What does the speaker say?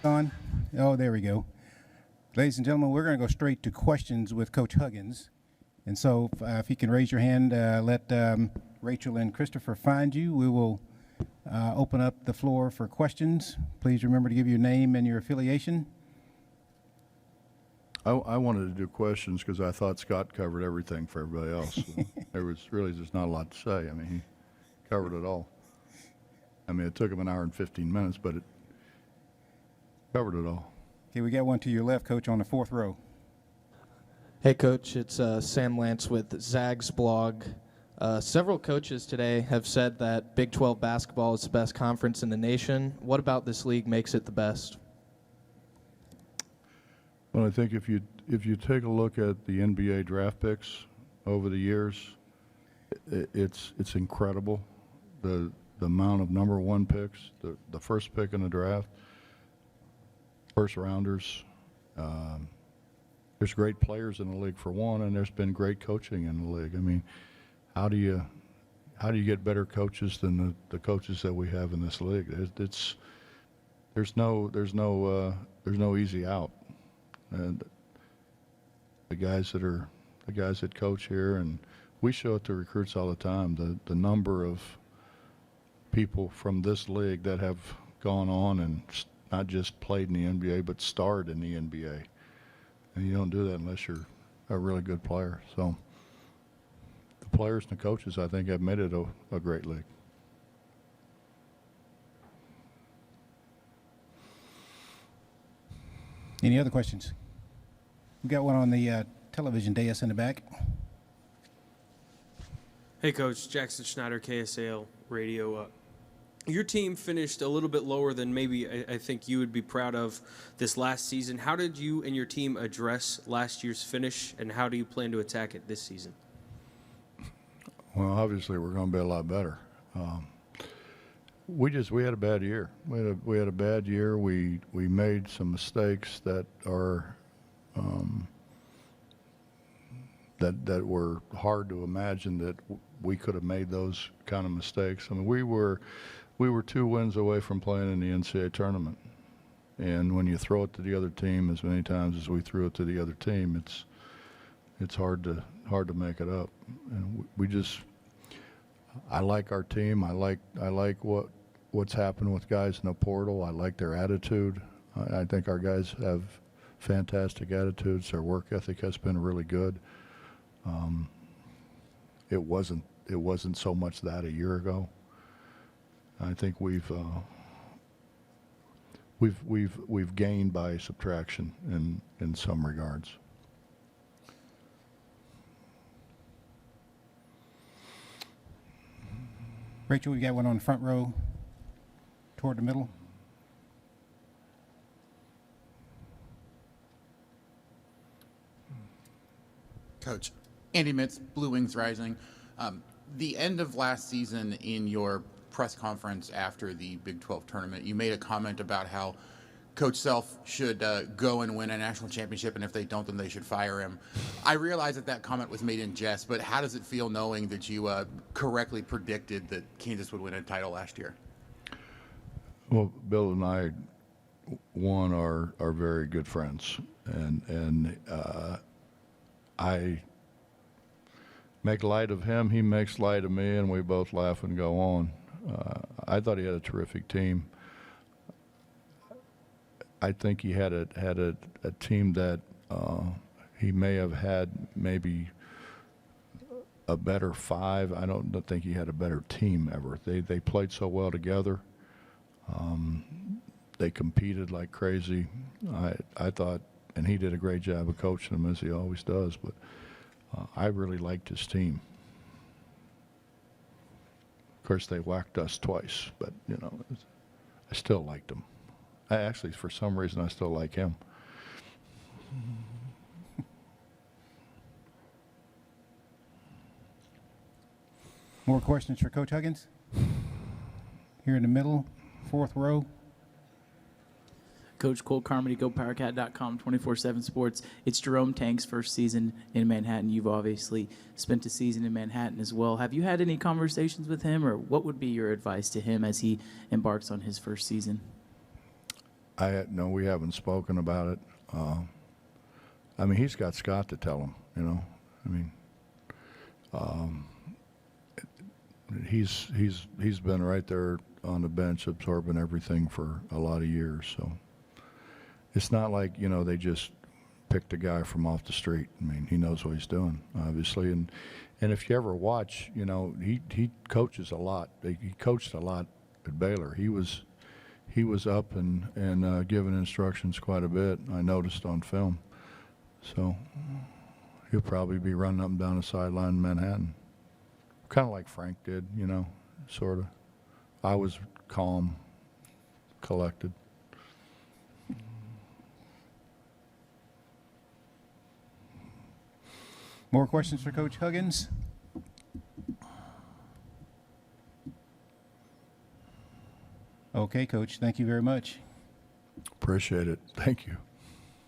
On? Oh, there we go. Ladies and gentlemen, we're going to go straight to questions with Coach Huggins. And so if you can raise your hand, let Rachel and Christopher find you. We will open up the floor for questions. Please remember to give your name and your affiliation. I wanted to do questions because I thought Scott covered everything for everybody else. There was really just not a lot to say. I mean, he covered it all. I mean, it took him an hour and 15 minutes, but it covered it all. Okay, we got one to your left, Coach, on the fourth row. Hey, Coach. It's Sam Lance with Zag's blog. Several coaches today have said that Big 12 basketball is the best conference in the nation. What about this league makes it the best? Well, I think if you take a look at the NBA draft picks over the years, it's incredible. The amount of number one picks, the first pick in the draft, first rounders. There's great players in the league for one, and there's been great coaching in the league. I mean, how do you get better coaches than the coaches that we have in this league? There's no easy out. And the guys that coach here, and we show it to recruits all the time, the number of people from this league that have gone on and not just played in the NBA, but starred in the NBA. And you don't do that unless you're a really good player. So the players and the coaches, I think, have made it a great league. Any other questions? We got one on the television dais in the back. Hey, Coach. Jackson Schneider, KSAL Radio. Your team finished a little bit lower than maybe I think you would be proud of this last season. How did you and your team address last year's finish, and how do you plan to attack it this season? Well, obviously we're going to be a lot better. We had a bad year. We had a bad year. We made some mistakes that are that were hard to imagine that we could have made those kind of mistakes. I mean, we were 2 wins away from playing in the NCAA tournament, and when you throw it to the other team as many times as we threw it to the other team, it's hard to make it up. And I like our team. I like what's happened with guys in the portal. I like their attitude. I think our guys have fantastic attitudes. Their work ethic has been really good. It wasn't so much that a year ago. I think we've gained by subtraction in some regards. Rachel, we got one on the front row toward the middle. Coach, Andy Mitz, Blue Wings Rising. The end of last season, in your press conference after the Big 12 tournament, you made a comment about how Coach Self should go and win a national championship, and if they don't, then they should fire him. I realize that comment was made in jest, but how does it feel knowing that you correctly predicted that Kansas would win a title last year? Well, Bill and I, one, are very good friends, and I make light of him, he makes light of me, and we both laugh and go on. I thought he had a terrific team. I think he had a team that he may have had maybe a better 5. I don't think he had a better team ever. They played so well together. They competed like crazy. I thought, and he did a great job of coaching them, as he always does, but I really liked his team. Of course, they whacked us twice, but, I still liked them. Actually, for some reason, I still like him. More questions for Coach Huggins? Here in the middle, fourth row. Coach Cole Carmody, GoPowerCat.com, 24/7 Sports. It's Jerome Tank's first season in Manhattan. You've obviously spent a season in Manhattan as well. Have you had any conversations with him, or what would be your advice to him as he embarks on his first season? No, we haven't spoken about it. I mean, he's got Scott to tell him, you know. I mean, he's been right there on the bench absorbing everything for a lot of years. So it's not like, you know, they just picked a guy from off the street. I mean, he knows what he's doing, obviously. And if you ever watch, you know, he coaches a lot. He coached a lot at Baylor. He was up and giving instructions quite a bit, I noticed on film. So he'll probably be running up and down the sideline in Manhattan. Kind of like Frank did, you know, sort of. I was calm, collected. More questions for Coach Huggins? Okay, Coach, thank you very much. Appreciate it. Thank you.